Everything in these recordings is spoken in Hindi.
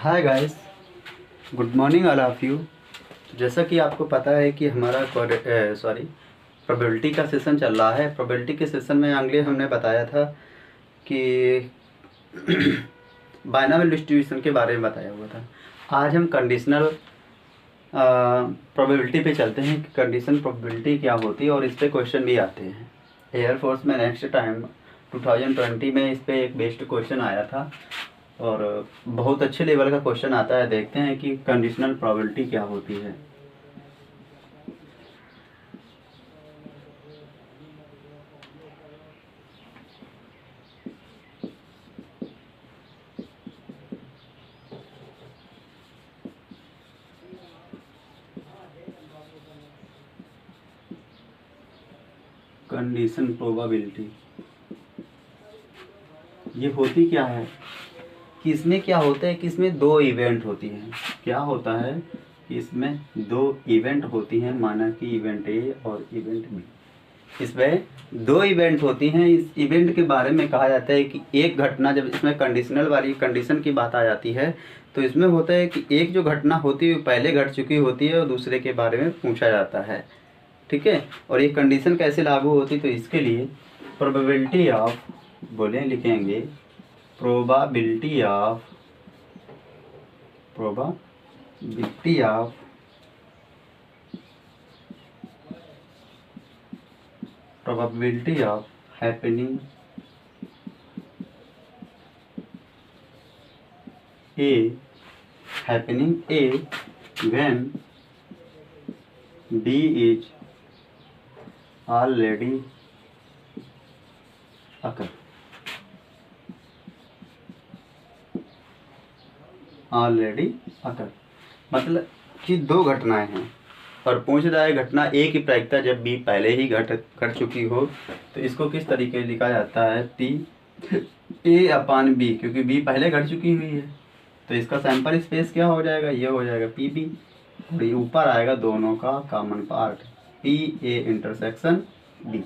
Hi guys, good morning all of you. जैसा कि आपको पता है कि हमारा प्रोबेबिलिटी का सेशन चल रहा है। प्रोबेबिलिटी के सेशन में अगले हमने बताया था कि बाइनॉमियल डिस्ट्रीब्यूशन के बारे में बताया हुआ था। आज हम कंडीशनल प्रोबेबिलिटी पे चलते हैं कि कंडीशन प्रोबेबिलिटी क्या होती है, और इस पे क्वेश्चन भी आते हैं। एयरफोर्स में नेक्स्ट टाइम 2020 में इस पे एक बेस्ड क्वेश्चन आया था और बहुत अच्छे लेवल का क्वेश्चन आता है। देखते हैं कि कंडीशनल प्रोबेबिलिटी क्या होती है। कंडीशन प्रोबेबिलिटी ये होती क्या है कि इसमें क्या होता है कि इसमें दो इवेंट होती हैं। क्या होता है कि इसमें दो इवेंट होती हैं, माना कि इवेंट ए और इवेंट बी। इसमें दो इवेंट होती हैं। इस इवेंट के बारे में कहा जाता है कि एक घटना, जब इसमें कंडीशनल वाली कंडीशन की बात आ जाती है तो इसमें होता है कि एक जो घटना होती है वो पहले घट चुकी होती है और दूसरे के बारे में पूछा जाता है। ठीक है, और ये कंडीशन कैसे लागू होती, तो इसके लिए प्रोबेबिलिटी ऑफ लिखेंगे probability of happening A when B is already occur. मतलब कि दो घटनाएं हैं और पूछ रहा है घटना ए की प्रायिकता जब बी पहले ही घट चुकी हो, तो इसको किस तरीके से लिखा जाता है, पी ए अपान बी, क्योंकि बी पहले घट चुकी हुई है तो इसका सैंपल स्पेस क्या हो जाएगा, ये हो जाएगा पी बी, और ये ऊपर आएगा दोनों का common part P A intersection B.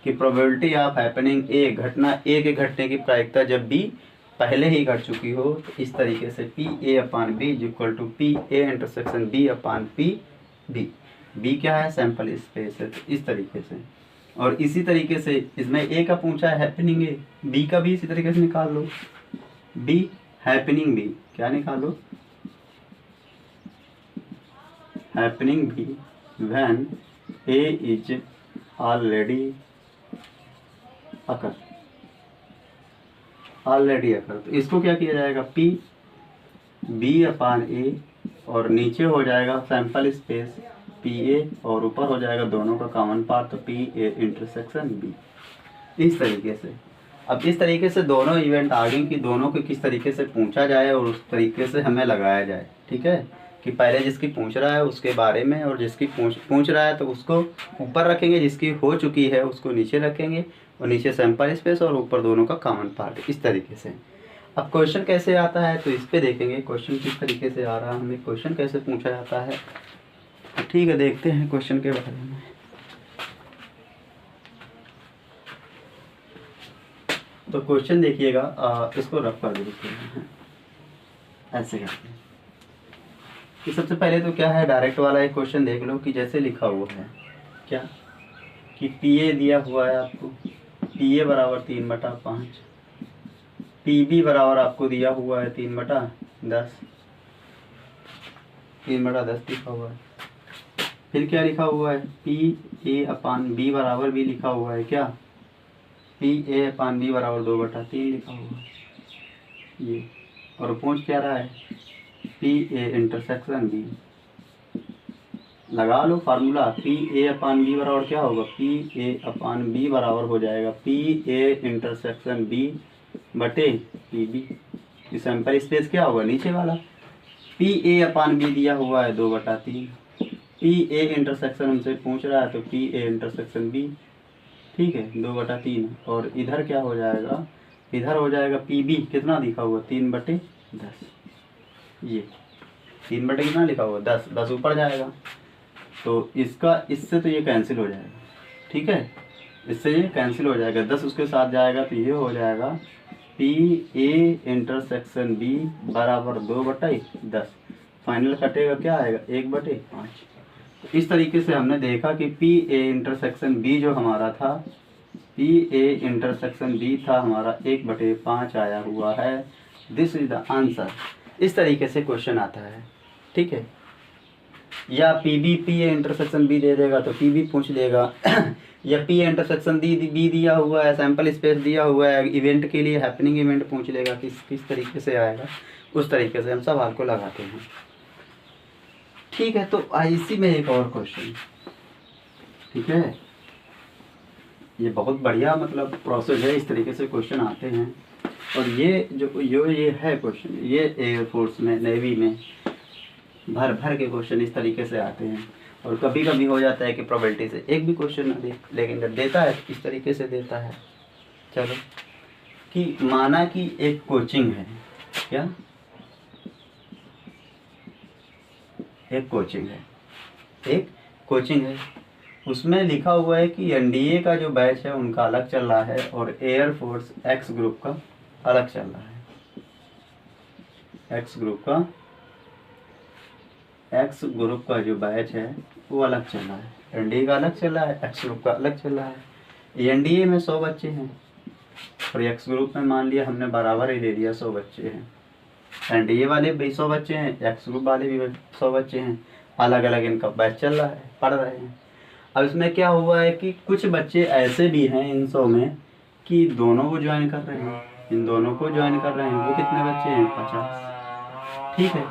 कि प्रोबेबिलिटी ऑफ हैपनिंग ए, घटना ए के घटने की प्रायिकता जब बी पहले ही घट चुकी हो, तो इस तरीके से P A upon B is equal to P A intersection B upon P B. B क्या है, सैंपल स्पेस है, तो इस तरीके से। और इसी तरीके से इसमें ए का पूछा है हैपनिंग ए, बी का भी इसी तरीके से निकाल लो। बी हैपनिंग बी क्या निकालो, happening B when A is already occur. तो इसको क्या किया जाएगा, पी बी अपान ए, और नीचे हो जाएगा सैंपल स्पेस पी ए, और ऊपर हो जाएगा दोनों का कॉमन पार्ट तो पी ए इंटरसेक्शन बी। इस तरीके से अब इस तरीके से दोनों इवेंट आ गए कि दोनों को किस तरीके से पूछा जाए और उस तरीके से हमें लगाया जाए। ठीक है, कि पहले जिसकी पूछ रहा है उसके बारे में, और जिसकी पूछ रहा है तो उसको ऊपर रखेंगे, जिसकी हो चुकी है उसको नीचे रखेंगे, और नीचे सैंपल स्पेस और ऊपर दोनों का कॉमन पार्ट, इस तरीके से। अब क्वेश्चन कैसे आता है तो इस पे देखेंगे क्वेश्चन किस तरीके से आ रहा है, हमें क्वेश्चन कैसे पूछा जाता है। ठीक है, देखते हैं क्वेश्चन के बारे में। तो क्वेश्चन देखिएगा, इसको रफ कर देते हैं, ऐसे करते हैं कि सबसे पहले तो क्या है, डायरेक्ट वाला एक क्वेश्चन देख लो कि जैसे लिखा हुआ है क्या, कि पी ए दिया हुआ है आपको, पी ए बराबर 3/5, पी बी बराबर आपको दिया हुआ है 3/10, 3/10 लिखा हुआ है। फिर क्या लिखा हुआ है, पी ए अपान बी बराबर भी लिखा हुआ है क्या, पी ए अपान बी बराबर 2/3 लिखा हुआ है ये। और पूछ क्या रहा है, पी ए इंटरसेक्शन बी। लगा लो formula, P A upon B बराबर क्या होगा, पी ए अपान बी बराबर हो जाएगा पी ए इंटरसेक्शन बी बटे पी बी। सैंपल स्पेस क्या होगा, नीचे वाला, पी ए अपान बी दिया हुआ है 2/3, पी ए इंटरसेक्शन हमसे पूछ रहा है तो पी ए इंटरसेक्शन बी, ठीक है, 2/3। और इधर क्या हो जाएगा, इधर हो जाएगा पी बी, कितना लिखा हुआ 3/10, ये 3 बटे कितना लिखा हुआ 10, 10 ऊपर जाएगा तो इसका इससे तो ये कैंसिल हो जाएगा। ठीक है, इससे ये कैंसिल हो जाएगा, 10 उसके साथ जाएगा तो ये हो जाएगा पी ए इंटरसेक्शन बी बराबर 2/10। फाइनल कटेगा क्या आएगा 1/5। इस तरीके से हमने देखा कि पी ए इंटरसेक्शन बी जो हमारा था, पी ए इंटरसेक्शन बी था हमारा 1/5 आया हुआ है। This is the answer. इस तरीके से क्वेश्चन आता है, ठीक है। या P B P A intersection B दे देगा तो पी बी पूछ लेगा या पी ए इंटरसेक्शन बी दिया हुआ है, सैम्पल स्पेस दिया हुआ है, इवेंट के लिए हैपनिंग इवेंट पूछ लेगा, किस तरीके से आएगा, उस तरीके से हम सवाल को लगाते हैं, ठीक है। तो इसी में एक और क्वेश्चन, ठीक है, ये बहुत बढ़िया मतलब प्रोसेस है, इस तरीके से क्वेश्चन आते हैं। और ये है क्वेश्चन, ये एयरफोर्स में, नेवी में भर भर के क्वेश्चन इस तरीके से आते हैं। और कभी कभी हो जाता है कि प्रोबेबिलिटी से एक भी क्वेश्चन ना दे, लेकिन जब देता है इस तरीके से देता है। चलो कि माना कि एक कोचिंग है, क्या एक कोचिंग है, उसमें लिखा हुआ है कि एनडीए का जो बैच है उनका अलग चल रहा है और एयरफोर्स एक्स ग्रुप का अलग चल रहा है। एक्स ग्रुप का जो बैच है वो अलग चल रहा है, एनडीए का अलग चल रहा है, एक्स ग्रुप का अलग चल रहा है। एनडीए में 100 बच्चे हैं और एक्स ग्रुप में मान लिया हमने बराबर ही ले लिया 100 बच्चे हैं। एनडीए वाले भी 100 बच्चे हैं, एक्स ग्रुप वाले भी 100 बच्चे हैं, अलग अलग इनका बैच चल रहा है, पढ़ रहे हैं। अब इसमें क्या हुआ है कि कुछ बच्चे ऐसे भी हैं इन 100 में कि दोनों को ज्वाइन कर रहे हैं, इन दोनों को ज्वाइन कर रहे हैं। वो कितने बच्चे हैं 50, ठीक है।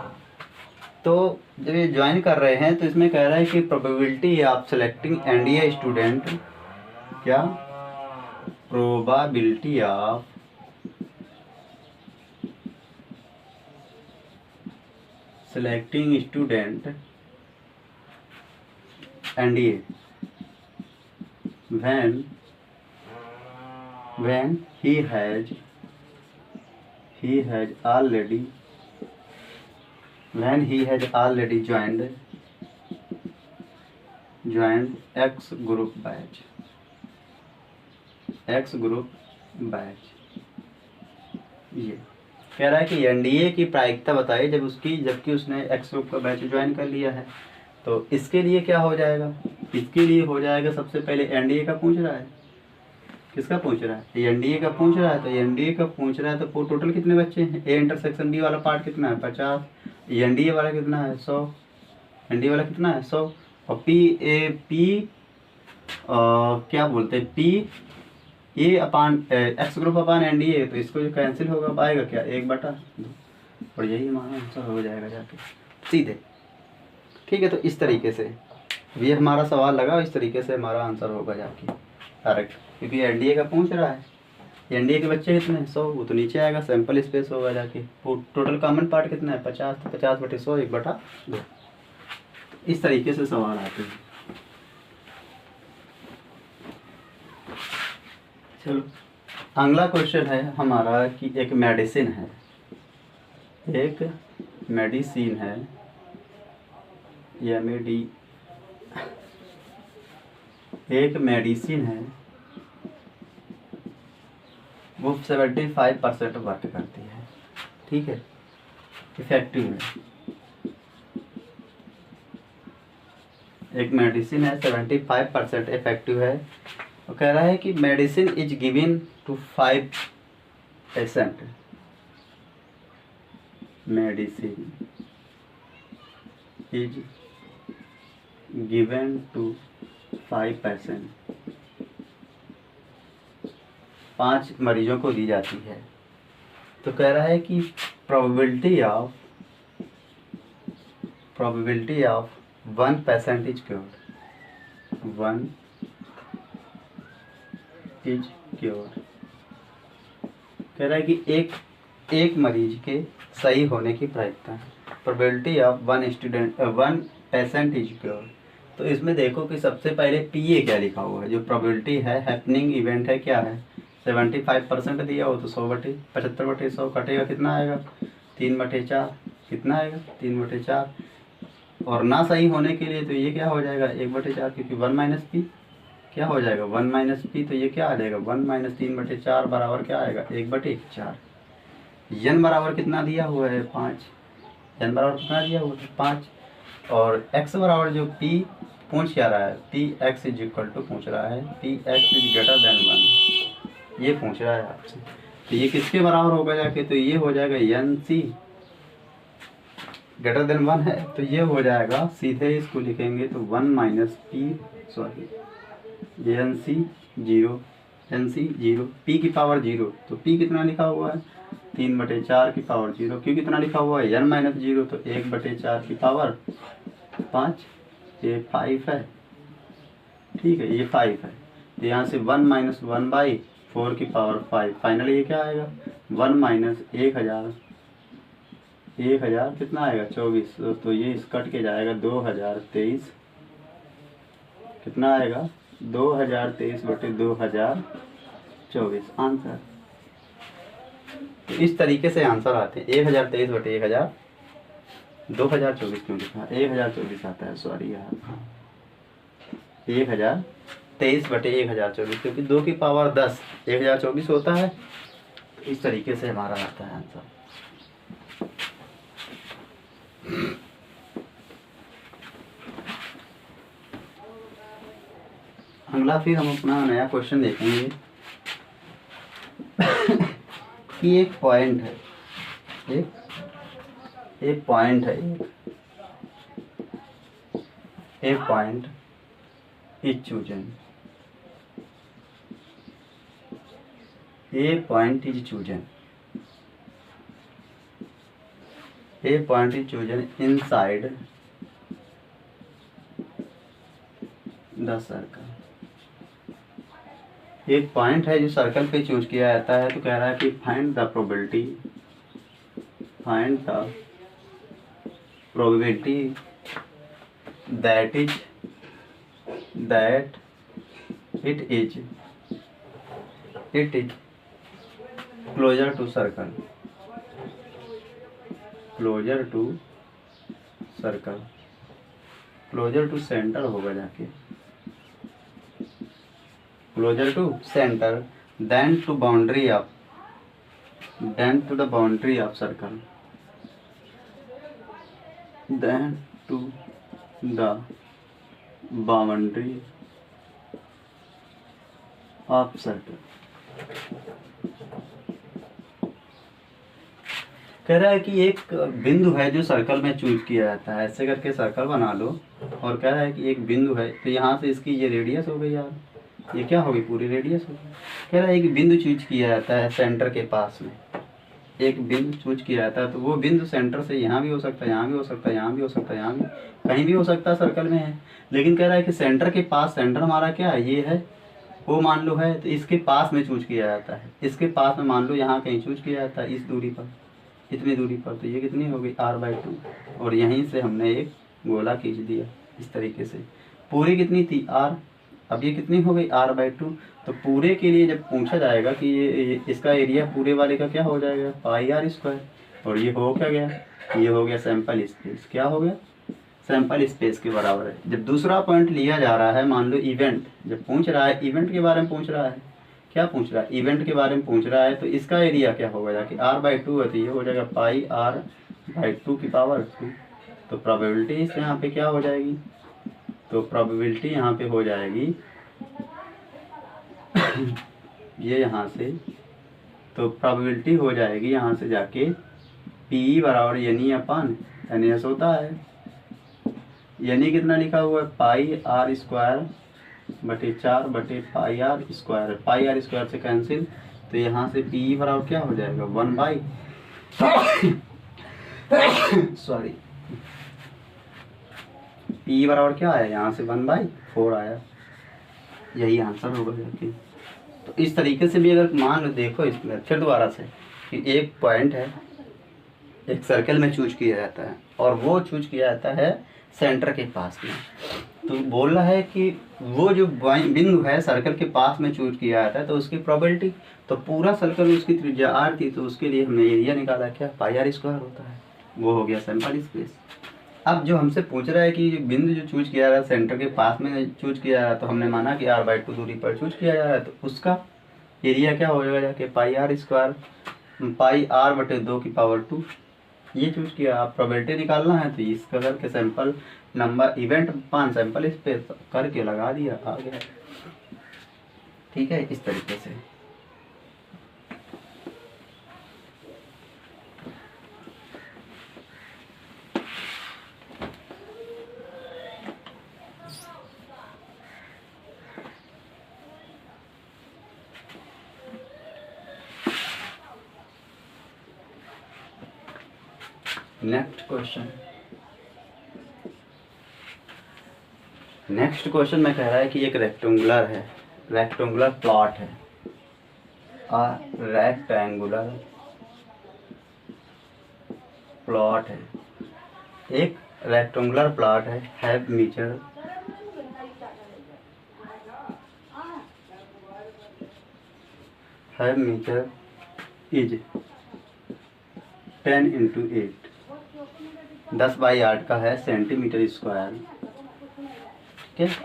तो जब ये ज्वाइन कर रहे हैं तो इसमें कह रहा है कि probability of selecting NDA student, क्या probability of selecting student NDA when he has already joined X group batch। ये कह रहा है कि एनडीए की प्रायिकता बताइए जबकि उसने एक्स ग्रुप का बैच ज्वाइन कर लिया है। तो इसके लिए क्या हो जाएगा, इसके लिए हो जाएगा सबसे पहले एनडीए का पूछ रहा है, किसका पूछ रहा है, एनडीए का पूछ रहा है। तो एनडीए का पूछ रहा है तो टोटल कितने बच्चे हैं, ए इंटरसेक्शन बी वाला पार्ट कितना है 50, एनडीए वाला कितना है 100, एनडीए वाला कितना है 100 और क्या बोलते हैं P A upon x group upon NDA, तो इसको जो कैंसिल होगा आएगा क्या 1/2 और यही हमारा आंसर हो जाएगा जाके सीधे, ठीक है। तो इस तरीके से ये हमारा सवाल लगा, इस तरीके से हमारा आंसर होगा जाके डायरेक्ट, क्योंकि एनडीए का पूछ रहा है। एनडीए के बच्चे कितने हैं 100, वो तो नीचे आएगा, सैंपल स्पेस होगा जाके। वो टोटल कॉमन पार्ट कितना है 50, तो 50/100 1/2। इस तरीके से सवाल आते हैं। चलो अगला क्वेश्चन है हमारा कि एक मेडिसिन है, एक मेडिसिन है वो 75% वर्क करती है, ठीक है, इफेक्टिव है। एक मेडिसिन है 75% इफेक्टिव है और कह रहा है कि medicine is given to 5 patient, medicine is given to 5 patient, 5 मरीजों को दी जाती है। तो कह रहा है कि probability of 1 patient is cured, 1 is cured. कह रहा है कि एक मरीज के सही होने की प्रायिकता, probability of 1 patient is cured. तो इसमें देखो कि सबसे पहले पीए क्या लिखा हुआ है, जो प्रोबेबिलिटी है, हैपनिंग इवेंट है, क्या है 75% दिया हो तो 100/75/100 कटेगा, कितना आएगा 3/4, कितना आएगा 3/4। और ना सही होने के लिए तो ये क्या हो जाएगा 1/4, क्योंकि 1 - p क्या हो जाएगा 1 माइनस पी, तो ये क्या आ जाएगा 1 माइनस 3/4 बराबर क्या आएगा 1/4। n बराबर कितना दिया हुआ है 5, n बराबर कितना दिया हुआ है 5, और x बराबर जो p पूछ क्या रहा है P X is equal to पूछ रहा है P X is greater than 1, ये पूछ रहा है आपसे। तो ये किसके बराबर होगा जाके, तो ये हो जाएगा एन सी ग्रेटर देन 1 है, तो ये हो जाएगा सीधे इसको लिखेंगे तो 1 minus P sorry N C 0, N C 0, P की पावर 0, तो पी कितना लिखा हुआ है 3/4 की पावर 0, क्यों कितना लिखा हुआ है एन माइनस 0, तो 1/4 की पावर 5, ये 5 है, ठीक है ये 5 है। तो यहाँ से 1 माइनस 1/4 की पावर 5, फाइनली ये क्या आएगा 1 माइनस 1000 कितना आएगा 24, तो ये इस कट के जाएगा 2023, कितना आएगा 2023/2024 आंसर। तो इस तरीके से आंसर आते हैं 1023/1000, 2024 क्यों लिखा 1024 आता है सॉरी यार, 1023/1024 क्योंकि 2 की पावर 10 1024 होता है, तो इस तरीके से हमारा आता है आंसर। अगला फिर हम अपना नया क्वेश्चन देखेंगे कि एक पॉइंट है, एक पॉइंट है, एक point is chosen, a point is chosen, a point is chosen inside the circle. एक पॉइंट है जो सर्कल पे चूज किया जाता है, तो कह रहा है कि find the probability, find the probability that it is closer to circle, closer to circle, closer to centre होगा जाके, closer to centre than to boundary of, than to the boundary of circle, than to the boundary of circle. कह रहा है कि एक बिंदु है जो सर्कल में चूज किया जाता है, ऐसे करके सर्कल बना लो, और कह रहा है कि एक बिंदु है, तो यहाँ से इसकी ये रेडियस हो गई यार, ये क्या होगी पूरी रेडियस होगी। कह रहा है एक बिंदु चूज किया जाता है सेंटर के पास में, एक बिंदु चूज किया जाता है, तो वो बिंदु सेंटर से यहाँ भी हो सकता है, यहाँ भी हो सकता है, यहाँ भी हो सकता है, यहाँ भी कहीं भी हो सकता है, सर्कल में है। लेकिन कह रहा है कि सेंटर के पास, सेंटर हमारा क्या है ये है, वो मान लो है, तो इसके पास में चूज किया जाता है, इसके पास में मान लो यहाँ कहीं चूज किया जाता है, इस दूरी पर, इतनी दूरी पर, तो ये कितनी हो गई r/2, और यहीं से हमने एक गोला खींच दिया इस तरीके से, पूरी कितनी थी r, अब ये कितनी हो गई r/2। तो पूरे के लिए जब पूछा जाएगा कि ये इसका एरिया पूरे वाले का क्या हो जाएगा πr², और ये हो क्या गया, ये हो गया सैंपल स्पेस, क्या हो गया सैंपल स्पेस के बराबर है। जब दूसरा पॉइंट लिया जा रहा है, मान लो इवेंट, जब पूछ रहा है इवेंट के बारे में पूछ रहा है, क्या पूछ रहा है इवेंट के बारे में पूछ रहा है, तो इसका एरिया क्या होगा जाके r/2 है, तो ये हो जाएगा πr/2 की पावर 2। तो प्रोबेबिलिटी इस यहाँ पे क्या हो जाएगी, तो प्रोबेबिलिटी यहाँ पे हो जाएगी ये यहाँ से, तो प्रोबेबिलिटी हो जाएगी यहाँ से जाके P बराबर यानी अपान NS होता है, यानी कितना लिखा हुआ है πr² बटे 4/πr², πr² से कैंसिल, तो यहाँ से P बराबर क्या हो जाएगा 1/, सॉरी P बराबर क्या आया यहाँ से 1/4 आया, यही आंसर होगा जाके। तो इस तरीके से भी अगर मान लो, देखो इसमें फिर दोबारा से कि एक पॉइंट है, एक सर्कल में चूज किया जाता है, और वो चूज किया जाता है सेंटर के पास में, तो बोल रहा है कि वो जो बिंदु है सर्कल के पास में चूज किया जाता है, तो उसकी प्रोबेबिलिटी, तो पूरा सर्कल में उसकी त्रिज्या r थी, तो उसके लिए हमने एरिया निकाला क्या πr² होता है, वो हो गया सैंपल स्पेस। अब जो हमसे पूछ रहा है कि बिंदु जो चूज किया जा रहा है सेंटर के पास में चूज किया जा रहा है, तो हमने माना कि r/2 दूरी पर चूज किया जा रहा है, तो उसका एरिया क्या हो जाएगा जाके पाई r स्क्वायर पाई r/2 ये चूज किया। आप प्रोबेबिलिटी निकालना है तो इस कलर के सैंपल नंबर इवेंट 5 सैंपल इस पे करके लगा दिया, आ गया। ठीक है, इस तरीके से। नेक्स्ट क्वेश्चन में कह रहा है कि एक रेक्टेंगुलर प्लॉट है। रेक्टेंगुलर प्लॉट है, एक रेक्टेंगुलर प्लॉट है, हैव मीटर इज 10x8 10/8 का है सेंटीमीटर स्क्वायर। ठीक है,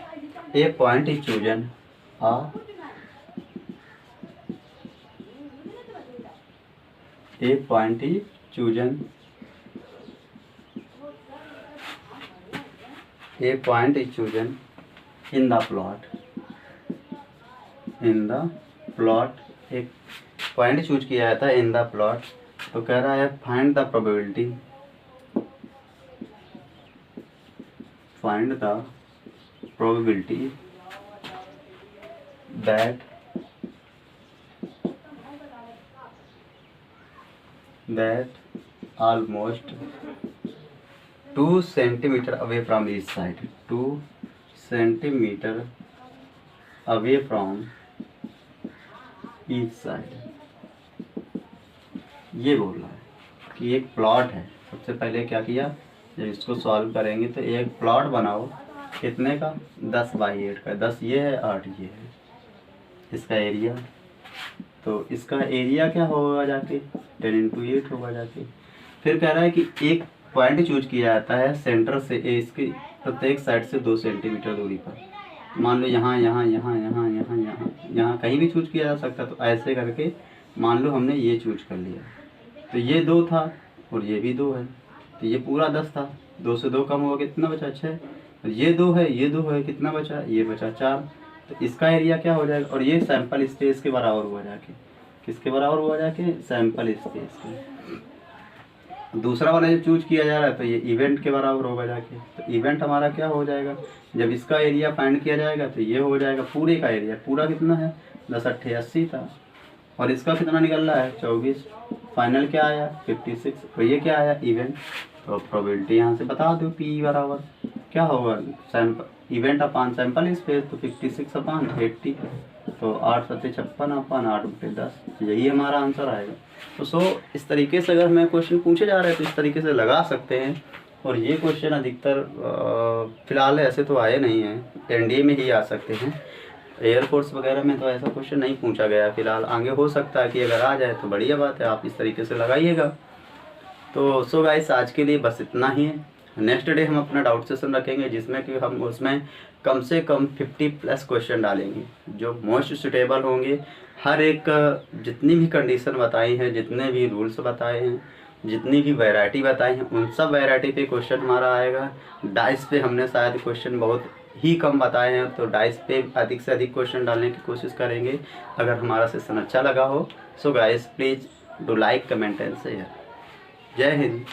a point is chosen a point is chosen in the plot एक पॉइंट चूज किया जाता है इन द प्लॉट। तो कह रहा है find the probability that almost 2 centimeter away from each side 2 centimeter away from each side। ये बोल रहा है कि एक प्लॉट है। सबसे पहले क्या किया, जब इसको सॉल्व करेंगे तो एक प्लॉट बनाओ कितने का 10/8 का, 10 ये है 8 ये है, इसका एरिया। तो इसका एरिया क्या होगा जाके 10x8 होगा जाके। फिर कह रहा है कि एक पॉइंट चूज किया जाता है सेंटर से इसकी प्रत्येक साइड से 2 सेंटीमीटर दूरी पर। मान लो यहाँ यहाँ यहाँ यहाँ यहाँ यहाँ यहाँ कहीं भी चूज किया जा सकता। तो ऐसे करके मान लो हमने ये चूज कर लिया, तो ये 2 था और ये भी 2 है, तो ये पूरा 10 था। 2 से 2 कम हुआ, कितना बचा 6। ये 2 है, ये 2 है, कितना बचा, ये बचा 4। तो इसका एरिया क्या हो जाएगा, और ये सैंपल स्पेस के बराबर हुआ जाके, किसके बराबर हुआ जाके, सैंपल स्पेस के। दूसरा वाला जो चूज किया जा रहा है तो ये इवेंट के बराबर होगा जाके। तो इवेंट हमारा क्या हो जाएगा, जब इसका एरिया फाइंड किया जाएगा तो ये हो जाएगा पूरे का एरिया। पूरा कितना है 10×8 80 था, और इसका कितना निकल रहा है 24। फाइनल क्या आया 56, तो ये क्या आया इवेंट। तो प्रोबेबिलिटी यहाँ से बता दो, पी बराबर क्या होगा, सैंपल इवेंट अपान सैंपल स्पेस, तो 56/80। तो 8 7 56 अपान 8/10, यही हमारा आंसर आएगा। तो इस तरीके से अगर हमें क्वेश्चन पूछे जा रहे हैं तो इस तरीके से लगा सकते हैं। और ये क्वेश्चन अधिकतर फिलहाल ऐसे तो आए नहीं हैं, एनडीए में ही आ सकते हैं। एयरफोर्स वगैरह में तो ऐसा क्वेश्चन नहीं पूछा गया फिलहाल, आगे हो सकता है कि अगर आ जाए तो बढ़िया बात है, आप इस तरीके से लगाइएगा। तो गाइस आज के लिए बस इतना ही है। नेक्स्ट डे हम अपना डाउट सेशन रखेंगे जिसमें कि हम उसमें कम से कम 50+ क्वेश्चन डालेंगे जो मोस्ट सुटेबल होंगे। हर एक जितनी भी कंडीशन बताई हैं, जितने भी रूल्स बताए हैं, जितनी भी वैरायटी बताई हैं, उन सब वैरायटी पे क्वेश्चन हमारा आएगा। डाइस पे हमने शायद क्वेश्चन बहुत ही कम बताए हैं, तो डाइस पे अधिक से अधिक क्वेश्चन डालने की कोशिश करेंगे अगर हमारा सेशन अच्छा लगा हो। So guys please do like comment and share. जय हिंद।